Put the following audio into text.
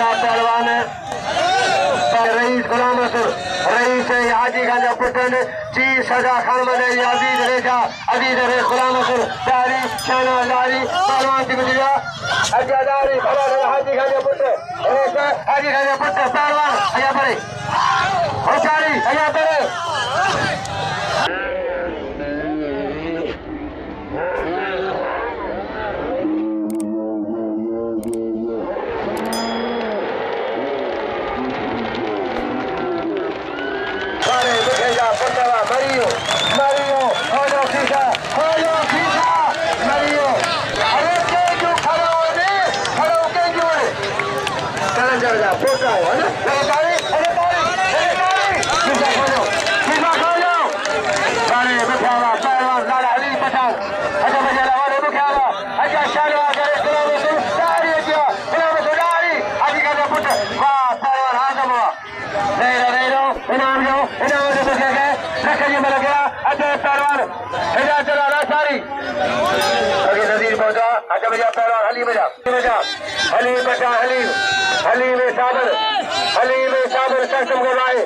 बजा पहलवान rice Ghulam Rasool rice हाजी Khan Putin जी सजा खान मदई अजीज रेजा अजीज रे गुलाम रसूल दारी शाना दारी पहलवान की बजा अजादारी भला हाजी खान पुट हाजी खान पुट पहलवान आया पड़े होचारी आया पड़े Mario, Mario, Mario Fisa, Mario. अरे केजू खड़ा हो ने, खड़ा हो केजू ने. चलन चला, पोटा हो ना. अरे तारी, फीसा खोलो. बारे बचावा, पहलवान लाला अली पठान. अच्छा बजाला वाले बचावा. अच्छा शालो आकर गुलाम रसूल दारी किया. गुलाम रसूल दारी. आजी का पुट. वाह पहलवान हाथ हुआ. नहीं रो, इनाम जो बचा गए. रखिए मिल गया अच्छा पहलवान भेजा चला रहा सारी आगे नजीर पहुंचा अच्छा भैया पहलवान हलीम बजा हलीम बचा हलीम में साबर सक्षम कर रहा है।